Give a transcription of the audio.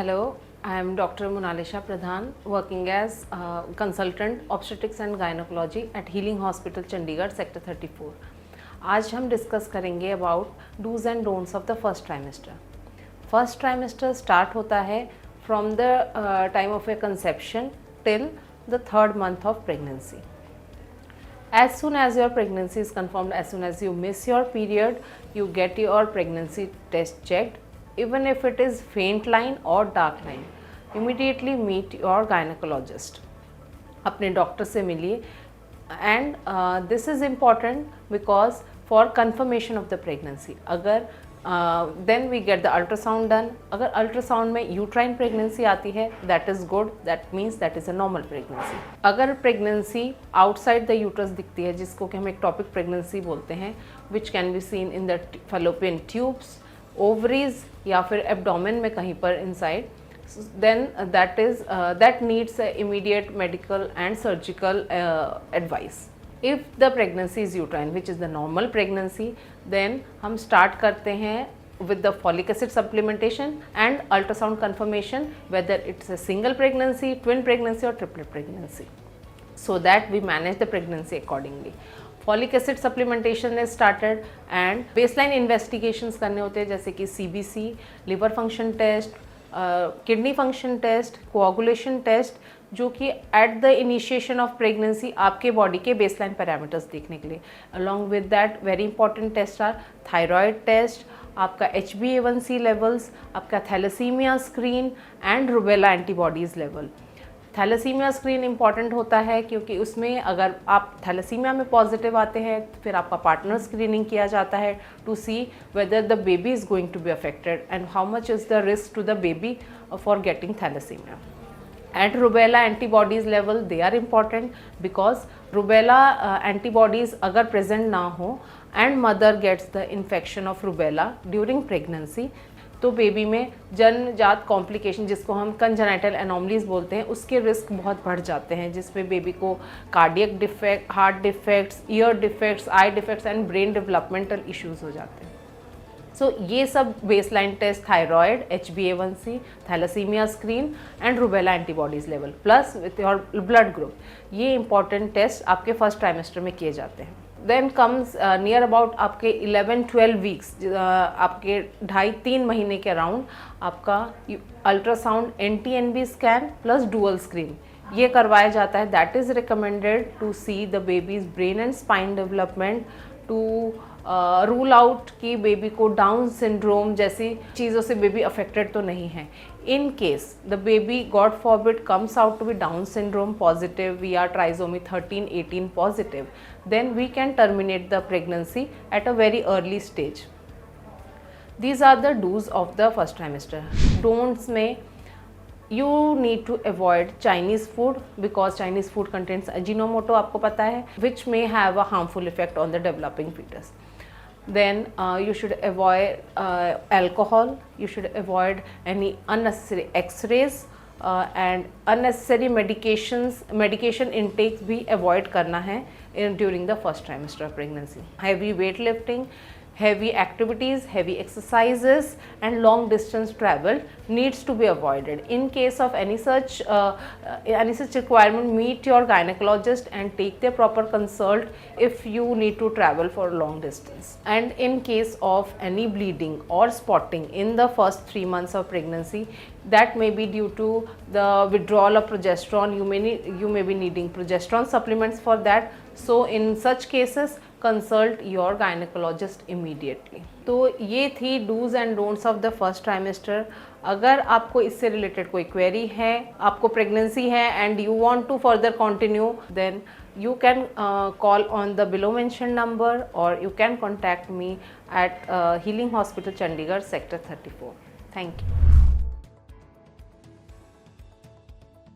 Hello, I am Dr. Monalisha Pradhan, working as consultant obstetrics and gynecology at Healing Hospital Chandigarh, Sector 34. आज हम discuss करेंगे about dos and don'ts of the first trimester. First trimester start होता है from the time of a conception till the third month of pregnancy. As soon as your pregnancy is confirmed, as soon as you miss your period, you get your pregnancy test checked. Even if it is faint line or dark line, immediately meet your gynecologist. अपने doctor से मिलिए. And this is important because for confirmation of the pregnancy, अगर then we get the ultrasound done. अगर ultrasound में uterine pregnancy आती है, that is good, that means that is a normal pregnancy. अगर pregnancy outside the uterus दिखती है, जिसको कि हम एक्टोपिक प्रेगनेंसी बोलते हैं, which can be seen in the fallopian tubes, ovaries या फिर एब्डोमेन में कहीं पर inside, then that needs immediate medical and surgical advice. If the pregnancy is uterine which is the normal pregnancy, then हम start करते हैं with the folic acid supplementation and ultrasound confirmation whether it's a single pregnancy, twin pregnancy or triplet pregnancy, so that we manage the pregnancy accordingly. Folic acid supplementation is started and baseline investigations करने होते हैं, जैसे कि CBC, liver function test, kidney function test, coagulation test, जो कि at the initiation of pregnancy आपके body के baseline parameters देखने के लिए. Along with that very important test are thyroid test, आपका HbA1c लेवल्स, आपका thalassemia screen and rubella antibodies level. Thalassemia screen important होता है क्योंकि उसमें अगर आप थैलेसीमिया में पॉजिटिव आते हैं, फिर आपका पार्टनर स्क्रीनिंग किया जाता है to see whether the baby is going to be affected and how much is the risk to the baby for getting thalassemia. And rubella antibodies level, they are important because rubella antibodies अगर present ना हो and mother gets the infection of rubella during pregnancy, तो baby में जन्मजात complication, जिसको हम congenital anomalies बोलते हैं, उसके रिस्क बहुत बढ़ जाते हैं, जिसमें बेबी को cardiac defect, heart defects, ear defects, eye defects and brain developmental issues हो जाते हैं. सो ये सब baseline test, thyroid, HbA1c, thalassemia screen and rubella antibodies level plus with your blood group, ये इंपॉर्टेंट टेस्ट आपके first trimester में किए जाते हैं. देन कम्स नियर अबाउट आपके 11-12 वीक्स, आपके 2.5-3 महीने के अराउंड आपका ultrasound NT-NB scan plus dual screen ये करवाया जाता है. That is recommended to see the baby's brain and spine development, to rule out कि बेबी को डाउन सिंड्रोम जैसी चीज़ों से बेबी अफेक्टेड तो नहीं है. In case the baby God forbid comes out to be Down syndrome positive, we are trisomy 13-18 positive, then we can terminate the pregnancy at a very early stage. These are the do's of the first trimester. Don'ts में you need to avoid Chinese food because Chinese food contains Ajinomoto, आपको पता है, which may have a harmful effect on the developing fetus. Then you should avoid alcohol, you should avoid any unnecessary x-rays and unnecessary medication intakes भी avoid करना है during the first trimester of pregnancy. Heavy weightlifting, heavy activities, heavy exercises and long distance travel needs to be avoided. In case of any such requirement, meet your gynecologist and take their proper consult if you need to travel for long distance. And in case of any bleeding or spotting in the first 3 months of pregnancy, that may be due to the withdrawal of progesterone. You may be needing progesterone supplements for that. So in such cases, consult your gynecologist immediately. तो ये थी dos and don'ts of the first trimester. अगर आपको इससे related कोई query है, आपको pregnancy है and you want to further continue, then you can call on the below mentioned number or you can contact me at Healing Hospital Chandigarh, Sector 34. Thank you.